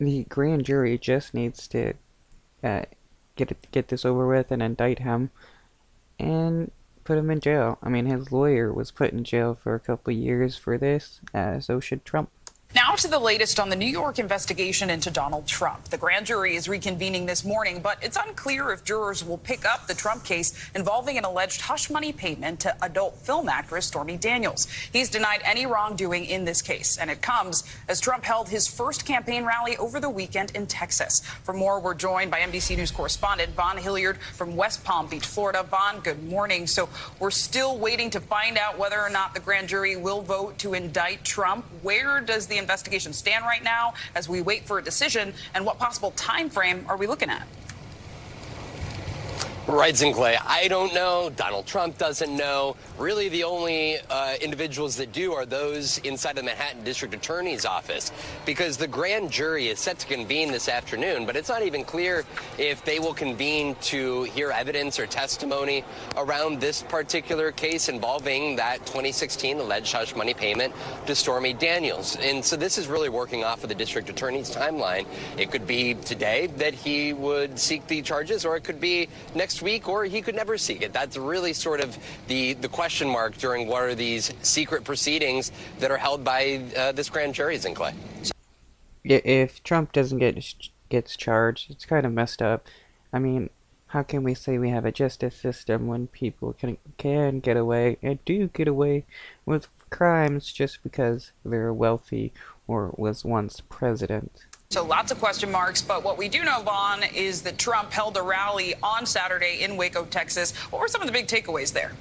The grand jury just needs to uh, get this over with and indict him and put him in jail. I mean, his lawyer was put in jail for a couple of years for this, so should Trump. Now to the latest on the New York investigation into Donald Trump. The grand jury is reconvening this morning, but it's unclear if jurors will pick up the Trump case involving an alleged hush money payment to adult film actress Stormy Daniels. He's denied any wrongdoing in this case, and it comes as Trump held his first campaign rally over the weekend in Texas. For more, we're joined by NBC News correspondent Vaughn Hilliard from West Palm Beach, Florida. Vaughn, good morning. So we're still waiting to find out whether or not the grand jury will vote to indict Trump. Where does the investigation stand right now as we wait for a decision, and what possible time frame are we looking at? Right, Clay. I don't know. Donald Trump doesn't know. Really, the only individuals that do are those inside the Manhattan District Attorney's office, because the grand jury is set to convene this afternoon, but it's not even clear if they will convene to hear evidence or testimony around this particular case involving that 2016 alleged hush money payment to Stormy Daniels. And so this is really working off of the district attorney's timeline. It could be today that he would seek the charges, or it could be next week, or he could never seek it. That's really sort of the question mark during what are these secret proceedings that are held by this grand jury, Clay. Yeah, if Trump doesn't gets charged, it's kind of messed up. I mean, how can we say we have a justice system when people can get away and do get away with crimes just because they're wealthy or was once president? So lots of question marks, but what we do know, Vaughn, is that Trump held a rally on Saturday in Waco, Texas. What were some of the big takeaways there?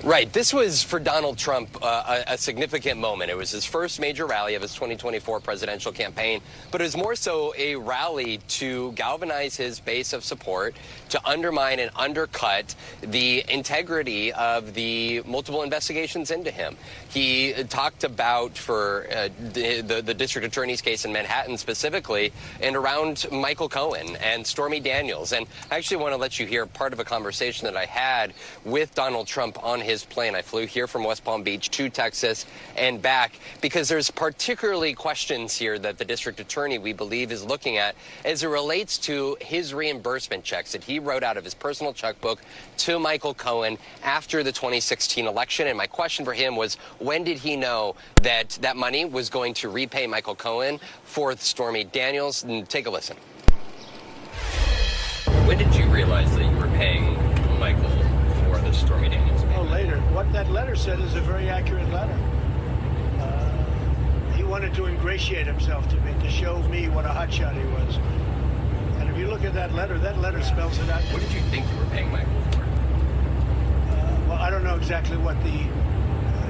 Right. This was, for Donald Trump, a significant moment. It was his first major rally of his 2024 presidential campaign, but it was more so a rally to galvanize his base of support, to undermine and undercut the integrity of the multiple investigations into him. He talked about, for the district attorney's case in Manhattan specifically, and around Michael Cohen and Stormy Daniels. And I actually want to let you hear part of a conversation that I had with Donald Trump on his plane. I flew here from West Palm Beach to Texas and back because there's particularly questions here that the district attorney, we believe, is looking at as it relates to his reimbursement checks that he wrote out of his personal checkbook to Michael Cohen after the 2016 election. And my question for him was, when did he know that that money was going to repay Michael Cohen for Stormy Daniels? And take a listen. When did you realize that you were paying Michael for the Stormy Daniels? Oh, later. What that letter said is a very accurate letter. He wanted to ingratiate himself to me, to show me what a hotshot he was. And if you look at that letter spells it out. What did you think you were paying Michael for? Well, I don't know exactly what the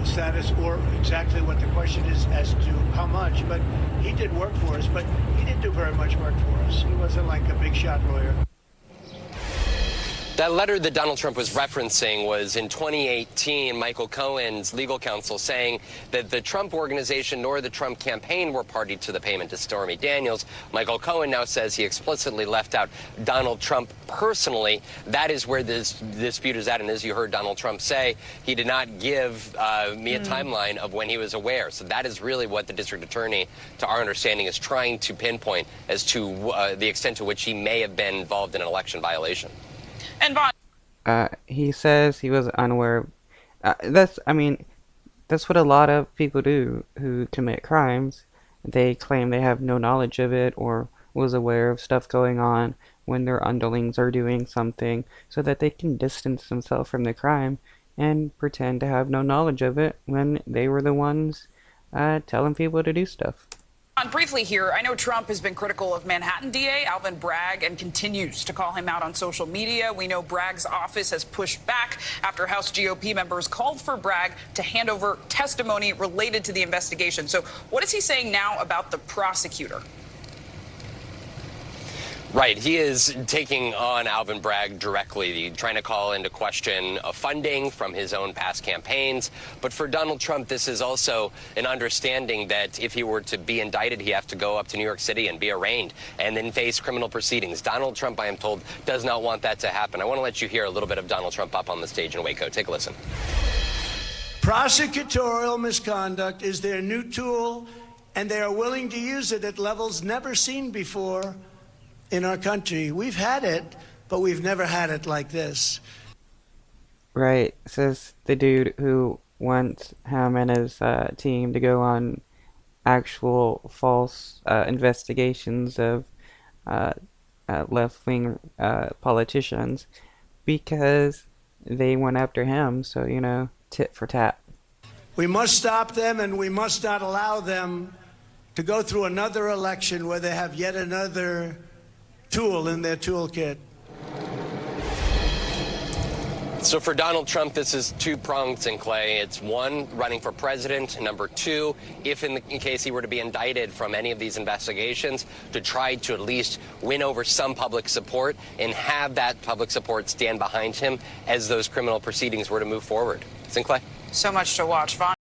status or exactly what the question is as to how much, but he did work for us, but he didn't do very much work for us. He wasn't like a big shot lawyer. That letter that Donald Trump was referencing was in 2018, Michael Cohen's legal counsel saying that the Trump organization nor the Trump campaign were party to the payment to Stormy Daniels. Michael Cohen now says he explicitly left out Donald Trump personally. That is where this dispute is at. And as you heard Donald Trump say, he did not give me a timeline of when he was aware. So that is really what the district attorney, to our understanding, is trying to pinpoint as to the extent to which he may have been involved in an election violation. And Vaughn, He says he was unaware. That's what a lot of people do who commit crimes. They claim they have no knowledge of it or was aware of stuff going on when their underlings are doing something so that they can distance themselves from the crime and pretend to have no knowledge of it when they were the ones telling people to do stuff. Briefly here, I know Trump has been critical of Manhattan DA Alvin Bragg and continues to call him out on social media. We know Bragg's office has pushed back after House GOP members called for Bragg to hand over testimony related to the investigation. So what is he saying now about the prosecutor? Right. He is taking on Alvin Bragg directly, trying to call into question funding from his own past campaigns. But for Donald Trump, this is also an understanding that if he were to be indicted, he has to go up to New York City and be arraigned and then face criminal proceedings. Donald Trump, I am told, does not want that to happen. I want to let you hear a little bit of Donald Trump up on the stage in Waco. Take a listen. Prosecutorial misconduct is their new tool, and they are willing to use it at levels never seen before in our country. We've had it, but we've never had it like this. Right, says the dude who wants him and his team to go on actual false investigations of left-wing politicians because they went after him, so, you know, tit for tat. We must stop them, and we must not allow them to go through another election where they have yet another tool in their toolkit. So for Donald Trump, this is two-pronged, Clay. It's one, running for president. Number two, if in case he were to be indicted from any of these investigations, to try to at least win over some public support and have that public support stand behind him as those criminal proceedings were to move forward. Clay? So much to watch. Vaughn.